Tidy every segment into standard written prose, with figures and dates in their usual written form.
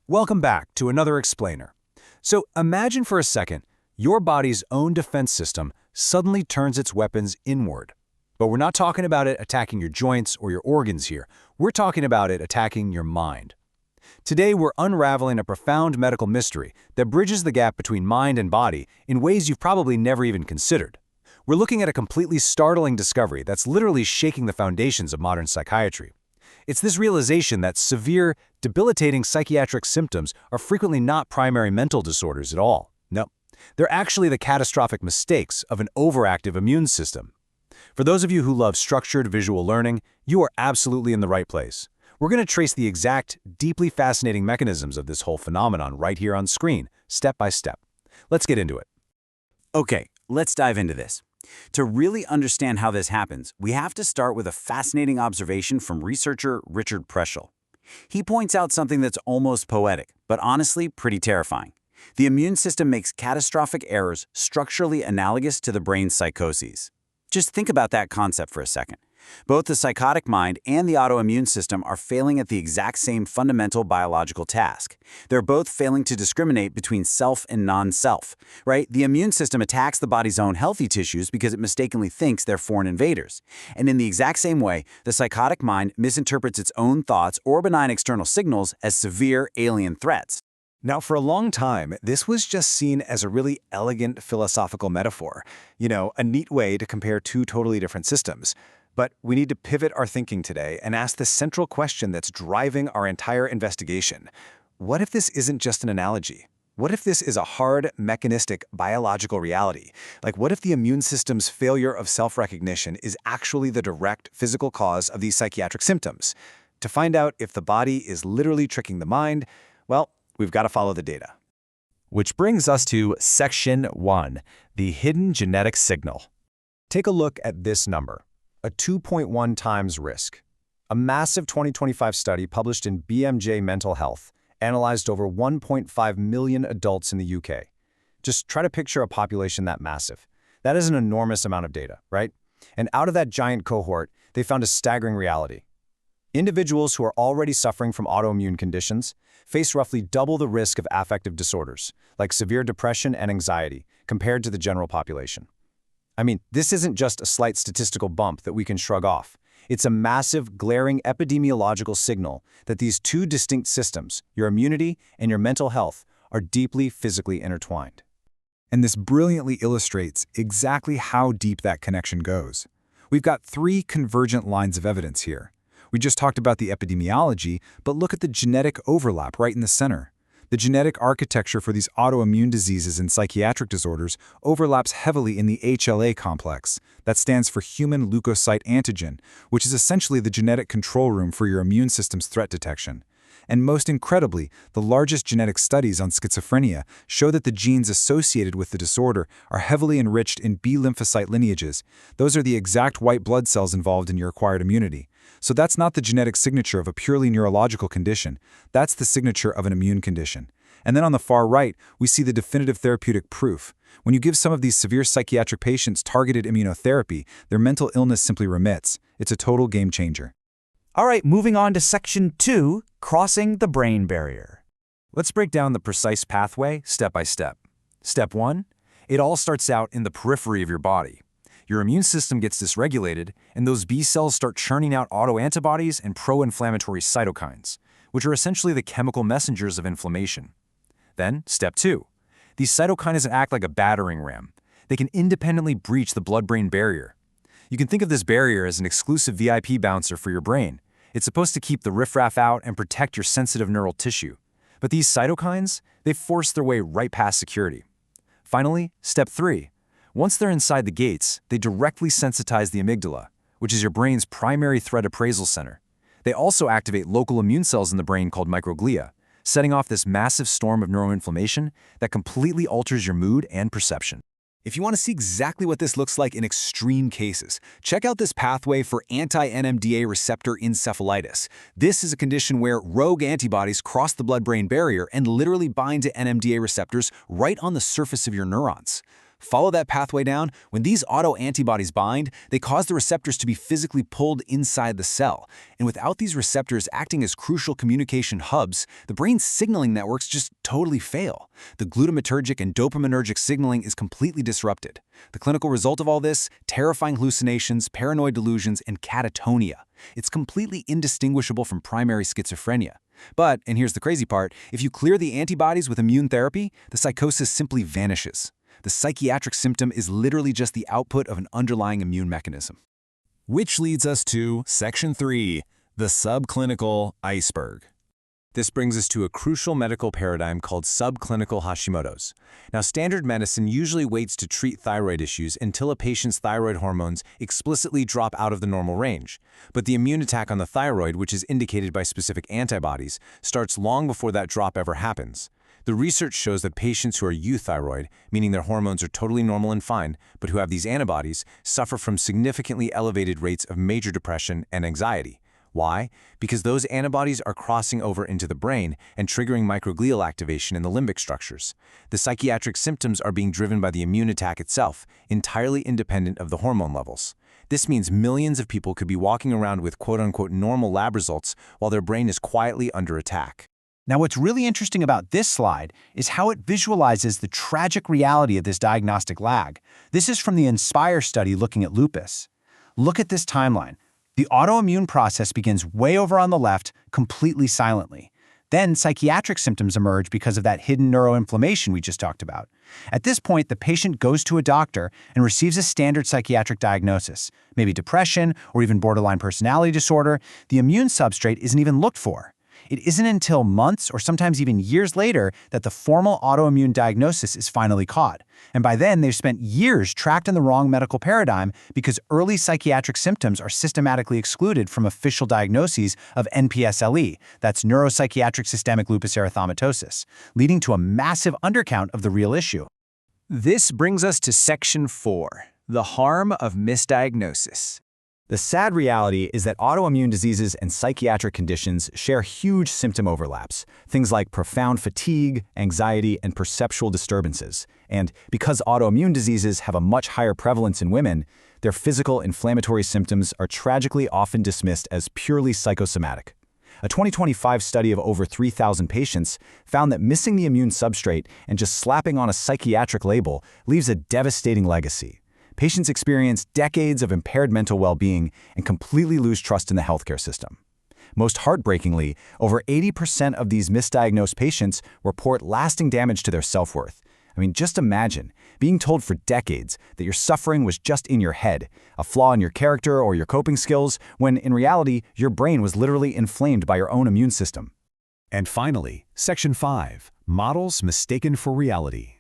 Welcome back to another explainer. So imagine for a second, your body's own defense system suddenly turns its weapons inward. But we're not talking about it attacking your joints or your organs here. We're talking about it attacking your mind. Today, we're unraveling a profound medical mystery that bridges the gap between mind and body in ways you've probably never even considered. We're looking at a completely startling discovery that's literally shaking the foundations of modern psychiatry. It's this realization that severe, debilitating psychiatric symptoms are frequently not primary mental disorders at all. No, they're actually the catastrophic mistakes of an overactive immune system. For those of you who love structured visual learning, you are absolutely in the right place. We're going to trace the exact, deeply fascinating mechanisms of this whole phenomenon right here on screen, step by step. Let's get into it. Okay, let's dive into this. To really understand how this happens, we have to start with a fascinating observation from researcher Richard Preschel. He points out something that's almost poetic, but honestly pretty terrifying. The immune system makes catastrophic errors structurally analogous to the brain's psychoses. Just think about that concept for a second. Both the psychotic mind and the autoimmune system are failing at the exact same fundamental biological task. They're both failing to discriminate between self and non-self, right? The immune system attacks the body's own healthy tissues because it mistakenly thinks they're foreign invaders. And in the exact same way, the psychotic mind misinterprets its own thoughts or benign external signals as severe alien threats. Now, for a long time, this was just seen as a really elegant philosophical metaphor. A neat way to compare two totally different systems. But we need to pivot our thinking today and ask the central question that's driving our entire investigation. What if this isn't just an analogy? What if this is a hard, mechanistic, biological reality? Like, what if the immune system's failure of self-recognition is actually the direct physical cause of these psychiatric symptoms? To find out if the body is literally tricking the mind, well, we've got to follow the data. Which brings us to Section 1, the hidden genetic signal. Take a look at this number. A 2.1 times risk. A massive 2025 study published in BMJ Mental Health analyzed over 1.5 million adults in the UK. Just try to picture a population that massive. That is an enormous amount of data, right? And out of that giant cohort, they found a staggering reality. Individuals who are already suffering from autoimmune conditions face roughly double the risk of affective disorders, like severe depression and anxiety, compared to the general population. I mean, this isn't just a slight statistical bump that we can shrug off. It's a massive, glaring epidemiological signal that these two distinct systems, your immunity and your mental health, are deeply physically intertwined. And this brilliantly illustrates exactly how deep that connection goes. We've got three convergent lines of evidence here. We just talked about the epidemiology, but look at the genetic overlap right in the center. The genetic architecture for these autoimmune diseases and psychiatric disorders overlaps heavily in the HLA complex. That stands for human leukocyte antigen, which is essentially the genetic control room for your immune system's threat detection. And most incredibly, the largest genetic studies on schizophrenia show that the genes associated with the disorder are heavily enriched in B lymphocyte lineages. Those are the exact white blood cells involved in your acquired immunity. So that's not the genetic signature of a purely neurological condition. That's the signature of an immune condition. And then on the far right, we see the definitive therapeutic proof. When you give some of these severe psychiatric patients targeted immunotherapy, their mental illness simply remits. It's a total game changer. All right, moving on to Section 2, crossing the brain barrier. Let's break down the precise pathway step by step. Step 1, it all starts out in the periphery of your body. Your immune system gets dysregulated, and those B cells start churning out autoantibodies and pro-inflammatory cytokines, which are essentially the chemical messengers of inflammation. Then, step 2, these cytokines act like a battering ram. They can independently breach the blood-brain barrier. You can think of this barrier as an exclusive VIP bouncer for your brain. It's supposed to keep the riffraff out and protect your sensitive neural tissue. But these cytokines, they force their way right past security. Finally, step 3. Once they're inside the gates, they directly sensitize the amygdala, which is your brain's primary threat appraisal center. They also activate local immune cells in the brain called microglia, setting off this massive storm of neuroinflammation that completely alters your mood and perception. If you want to see exactly what this looks like in extreme cases, check out this pathway for anti-NMDA receptor encephalitis. This is a condition where rogue antibodies cross the blood-brain barrier and literally bind to NMDA receptors right on the surface of your neurons. Follow that pathway down. When these autoantibodies bind, they cause the receptors to be physically pulled inside the cell. And without these receptors acting as crucial communication hubs, the brain's signaling networks just totally fail. The glutamatergic and dopaminergic signaling is completely disrupted. The clinical result of all this? Terrifying hallucinations, paranoid delusions, and catatonia. It's completely indistinguishable from primary schizophrenia. But, and here's the crazy part, if you clear the antibodies with immune therapy, the psychosis simply vanishes. The psychiatric symptom is literally just the output of an underlying immune mechanism. Which leads us to Section 3, the subclinical iceberg. This brings us to a crucial medical paradigm called subclinical Hashimoto's. Now, standard medicine usually waits to treat thyroid issues until a patient's thyroid hormones explicitly drop out of the normal range. But the immune attack on the thyroid, which is indicated by specific antibodies, starts long before that drop ever happens. The research shows that patients who are euthyroid, meaning their hormones are totally normal and fine, but who have these antibodies, suffer from significantly elevated rates of major depression and anxiety. Why? Because those antibodies are crossing over into the brain and triggering microglial activation in the limbic structures. The psychiatric symptoms are being driven by the immune attack itself, entirely independent of the hormone levels. This means millions of people could be walking around with quote-unquote normal lab results while their brain is quietly under attack. Now, what's really interesting about this slide is how it visualizes the tragic reality of this diagnostic lag. This is from the INSPIRE study looking at lupus. Look at this timeline. The autoimmune process begins way over on the left, completely silently. Then psychiatric symptoms emerge because of that hidden neuroinflammation we just talked about. At this point, the patient goes to a doctor and receives a standard psychiatric diagnosis, maybe depression or even borderline personality disorder. The immune substrate isn't even looked for. It isn't until months or sometimes even years later that the formal autoimmune diagnosis is finally caught. And by then, they've spent years trapped in the wrong medical paradigm because early psychiatric symptoms are systematically excluded from official diagnoses of NPSLE, that's neuropsychiatric systemic lupus erythematosus, leading to a massive undercount of the real issue. This brings us to Section 4, the harm of misdiagnosis. The sad reality is that autoimmune diseases and psychiatric conditions share huge symptom overlaps, things like profound fatigue, anxiety, and perceptual disturbances. And because autoimmune diseases have a much higher prevalence in women, their physical inflammatory symptoms are tragically often dismissed as purely psychosomatic. A 2025 study of over 3,000 patients found that missing the immune substrate and just slapping on a psychiatric label leaves a devastating legacy. Patients experience decades of impaired mental well-being and completely lose trust in the healthcare system. Most heartbreakingly, over 80% of these misdiagnosed patients report lasting damage to their self-worth. I mean, just imagine being told for decades that your suffering was just in your head, a flaw in your character or your coping skills, when in reality, your brain was literally inflamed by your own immune system. And finally, Section 5, models mistaken for reality.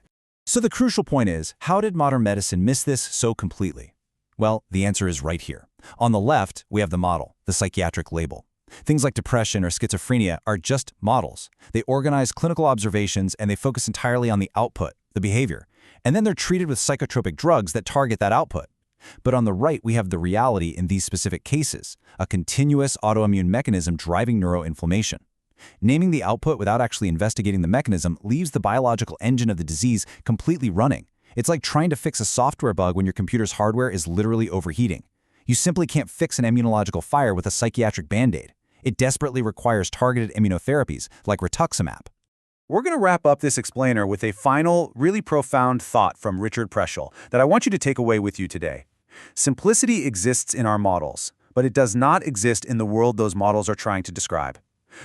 So the crucial point is, how did modern medicine miss this so completely? Well, the answer is right here. On the left, we have the model, the psychiatric label. Things like depression or schizophrenia are just models. They organize clinical observations and they focus entirely on the output, the behavior. And then they're treated with psychotropic drugs that target that output. But on the right, we have the reality in these specific cases, a continuous autoimmune mechanism driving neuroinflammation. Naming the output without actually investigating the mechanism leaves the biological engine of the disease completely running. It's like trying to fix a software bug when your computer's hardware is literally overheating. You simply can't fix an immunological fire with a psychiatric band-aid. It desperately requires targeted immunotherapies like rituximab. We're going to wrap up this explainer with a final, really profound thought from Richard Preschel that I want you to take away with you today. Simplicity exists in our models, but it does not exist in the world those models are trying to describe.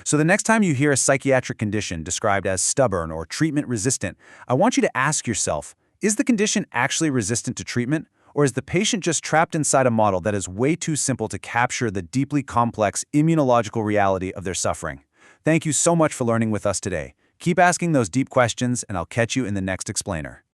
So the next time you hear a psychiatric condition described as stubborn or treatment-resistant, I want you to ask yourself, is the condition actually resistant to treatment, or is the patient just trapped inside a model that is way too simple to capture the deeply complex immunological reality of their suffering? Thank you so much for learning with us today. Keep asking those deep questions, and I'll catch you in the next explainer.